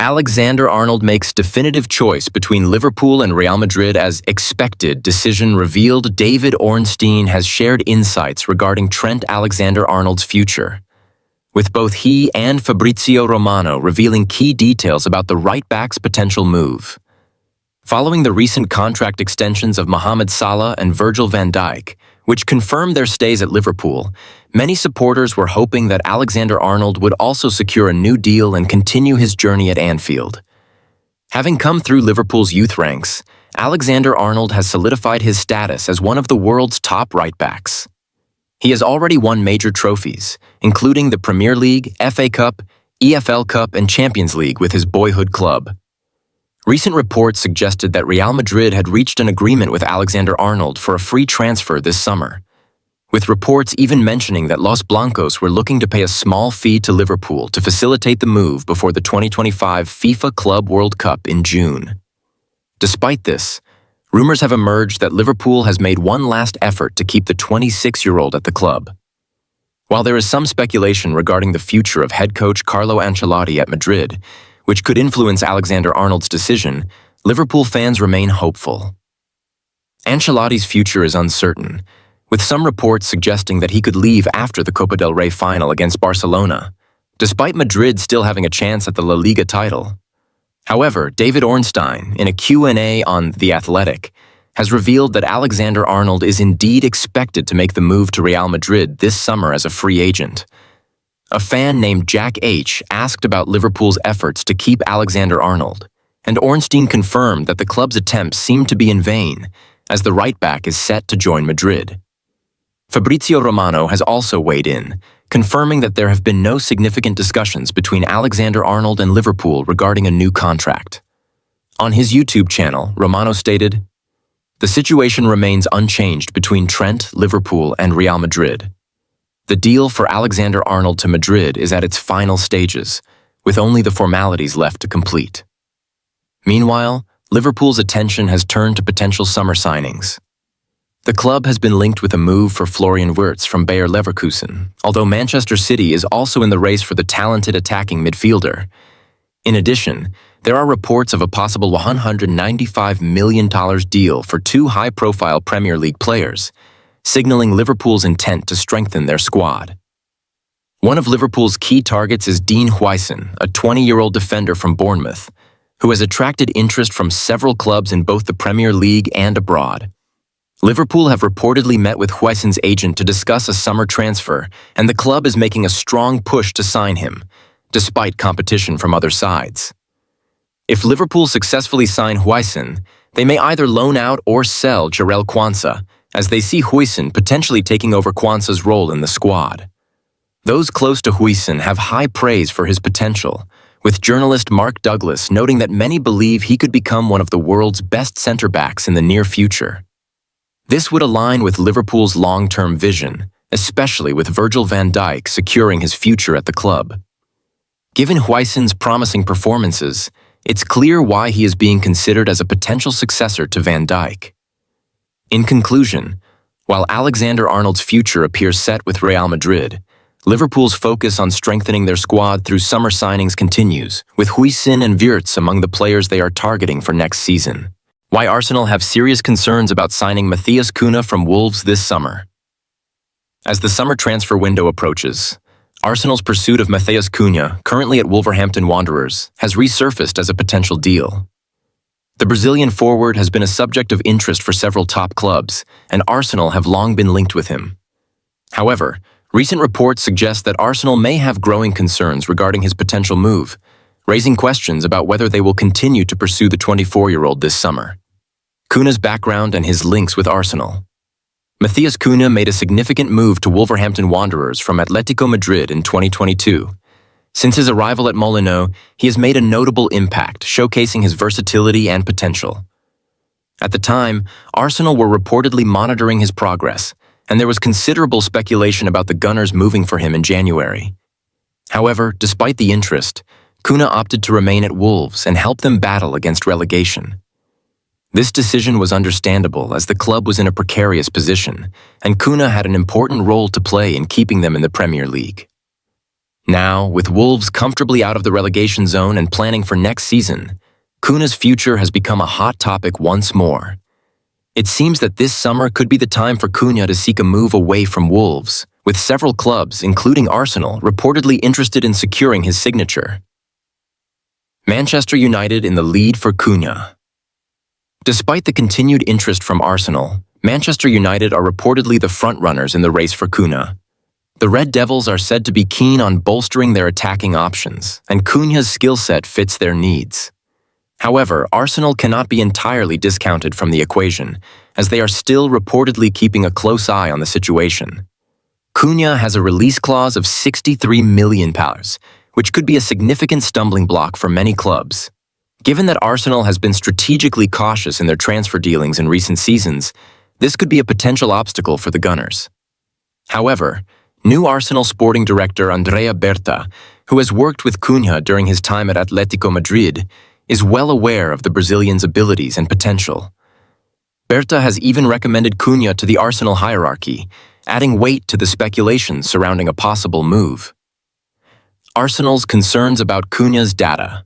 Alexander-Arnold makes definitive choice between Liverpool and Real Madrid as expected decision revealed. David Ornstein has shared insights regarding Trent Alexander-Arnold's future, with both he and Fabrizio Romano revealing key details about the right-back's potential move. Following the recent contract extensions of Mohamed Salah and Virgil van Dijk, which confirmed their stays at Liverpool, many supporters were hoping that Alexander-Arnold would also secure a new deal and continue his journey at Anfield. Having come through Liverpool's youth ranks, Alexander-Arnold has solidified his status as one of the world's top right-backs. He has already won major trophies, including the Premier League, FA Cup, EFL Cup, and Champions League with his boyhood club. Recent reports suggested that Real Madrid had reached an agreement with Alexander-Arnold for a free transfer this summer, with reports even mentioning that Los Blancos were looking to pay a small fee to Liverpool to facilitate the move before the 2025 FIFA Club World Cup in June. Despite this, rumors have emerged that Liverpool has made one last effort to keep the 26-year-old at the club. While there is some speculation regarding the future of head coach Carlo Ancelotti at Madrid, which could influence Alexander-Arnold's decision, Liverpool fans remain hopeful. Ancelotti's future is uncertain, with some reports suggesting that he could leave after the Copa del Rey final against Barcelona, despite Madrid still having a chance at the La Liga title. However, David Ornstein, in a Q&A on The Athletic, has revealed that Alexander-Arnold is indeed expected to make the move to Real Madrid this summer as a free agent. A fan named Jack H. asked about Liverpool's efforts to keep Alexander-Arnold, and Ornstein confirmed that the club's attempts seem to be in vain, as the right-back is set to join Madrid. Fabrizio Romano has also weighed in, confirming that there have been no significant discussions between Alexander-Arnold and Liverpool regarding a new contract. On his YouTube channel, Romano stated, "The situation remains unchanged between Trent, Liverpool, and Real Madrid. The deal for Alexander-Arnold to Madrid is at its final stages, with only the formalities left to complete." Meanwhile, Liverpool's attention has turned to potential summer signings. The club has been linked with a move for Florian Wirtz from Bayer Leverkusen, although Manchester City is also in the race for the talented attacking midfielder. In addition, there are reports of a possible $195 million deal for two high-profile Premier League players, signaling Liverpool's intent to strengthen their squad. One of Liverpool's key targets is Dean Huijsen, a 20-year-old defender from Bournemouth, who has attracted interest from several clubs in both the Premier League and abroad. Liverpool have reportedly met with Huijsen's agent to discuss a summer transfer, and the club is making a strong push to sign him, despite competition from other sides. If Liverpool successfully sign Huijsen, they may either loan out or sell Jarell Quansah, as they see Huijsen potentially taking over Quansah's role in the squad. Those close to Huijsen have high praise for his potential, with journalist Mark Douglas noting that many believe he could become one of the world's best centre-backs in the near future. This would align with Liverpool's long-term vision, especially with Virgil van Dijk securing his future at the club. Given Huijsen's promising performances, it's clear why he is being considered as a potential successor to Van Dijk. In conclusion, while Alexander-Arnold's future appears set with Real Madrid, Liverpool's focus on strengthening their squad through summer signings continues, with Huijsen and Wirtz among the players they are targeting for next season. Why Arsenal have serious concerns about signing Matheus Kuna from Wolves this summer. As the summer transfer window approaches, Arsenal's pursuit of Matheus Kuna, currently at Wolverhampton Wanderers, has resurfaced as a potential deal. The Brazilian forward has been a subject of interest for several top clubs, and Arsenal have long been linked with him. However, recent reports suggest that Arsenal may have growing concerns regarding his potential move, raising questions about whether they will continue to pursue the 24-year-old this summer. Kuna's background and his links with Arsenal. Matheus Kuna made a significant move to Wolverhampton Wanderers from Atletico Madrid in 2022. Since his arrival at Molineux, he has made a notable impact, showcasing his versatility and potential. At the time, Arsenal were reportedly monitoring his progress, and there was considerable speculation about the Gunners moving for him in January. However, despite the interest, Kuna opted to remain at Wolves and help them battle against relegation. This decision was understandable as the club was in a precarious position, and Kuna had an important role to play in keeping them in the Premier League. Now, with Wolves comfortably out of the relegation zone and planning for next season, Kuna's future has become a hot topic once more. It seems that this summer could be the time for Kuna to seek a move away from Wolves, with several clubs, including Arsenal, reportedly interested in securing his signature. Manchester United in the lead for Kuna. Despite the continued interest from Arsenal, Manchester United are reportedly the frontrunners in the race for Kuna. The Red Devils are said to be keen on bolstering their attacking options, and Kuna's skill set fits their needs. However, Arsenal cannot be entirely discounted from the equation, as they are still reportedly keeping a close eye on the situation. Kuna has a release clause of £63 million, which could be a significant stumbling block for many clubs. Given that Arsenal has been strategically cautious in their transfer dealings in recent seasons, this could be a potential obstacle for the Gunners. However, new Arsenal sporting director Andrea Berta, who has worked with Kuna during his time at Atletico Madrid, is well aware of the Brazilian's abilities and potential. Berta has even recommended Kuna to the Arsenal hierarchy, adding weight to the speculations surrounding a possible move. Arsenal's concerns about Kuna's data.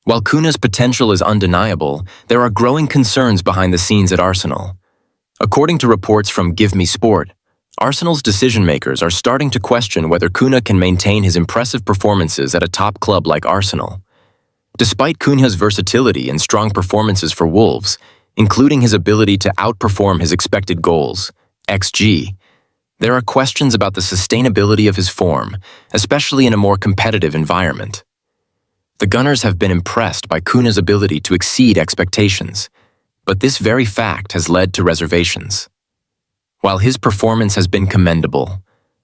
While Kuna's potential is undeniable, there are growing concerns behind the scenes at Arsenal. According to reports from Give Me Sport, Arsenal's decision-makers are starting to question whether Kuna can maintain his impressive performances at a top club like Arsenal. Despite Kuna's versatility and strong performances for Wolves, including his ability to outperform his expected goals, XG, there are questions about the sustainability of his form, especially in a more competitive environment. The Gunners have been impressed by Kuna's ability to exceed expectations, but this very fact has led to reservations. While his performance has been commendable,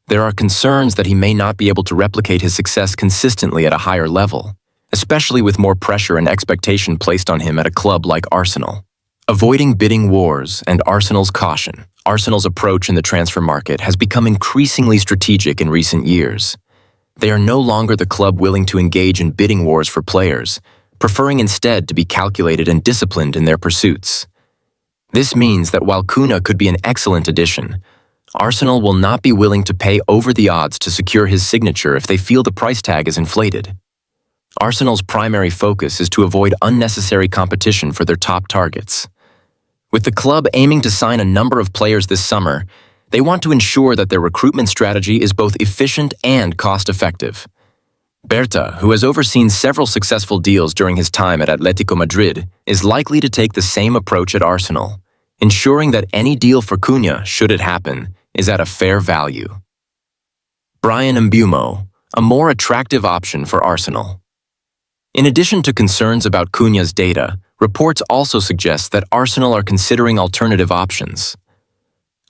there are concerns that he may not be able to replicate his success consistently at a higher level, especially with more pressure and expectation placed on him at a club like Arsenal. Avoiding bidding wars and Arsenal's caution, Arsenal's approach in the transfer market has become increasingly strategic in recent years. They are no longer the club willing to engage in bidding wars for players, preferring instead to be calculated and disciplined in their pursuits. This means that while Kuna could be an excellent addition, Arsenal will not be willing to pay over the odds to secure his signature if they feel the price tag is inflated. Arsenal's primary focus is to avoid unnecessary competition for their top targets. With the club aiming to sign a number of players this summer, they want to ensure that their recruitment strategy is both efficient and cost-effective. Berta, who has overseen several successful deals during his time at Atletico Madrid, is likely to take the same approach at Arsenal, ensuring that any deal for Kuna, should it happen, is at a fair value. Bryan Mbeumo, a more attractive option for Arsenal. In addition to concerns about Kuna's data, reports also suggest that Arsenal are considering alternative options.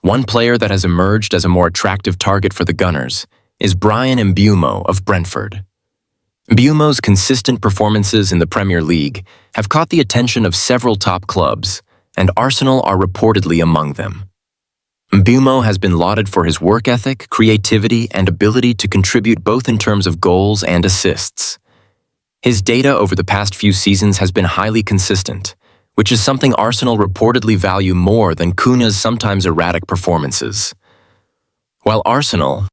One player that has emerged as a more attractive target for the Gunners is Bryan Mbeumo of Brentford. Mbeumo's consistent performances in the Premier League have caught the attention of several top clubs, and Arsenal are reportedly among them. Mbeumo has been lauded for his work ethic, creativity, and ability to contribute both in terms of goals and assists. His data over the past few seasons has been highly consistent, which is something Arsenal reportedly value more than Kuna's sometimes erratic performances. While Arsenal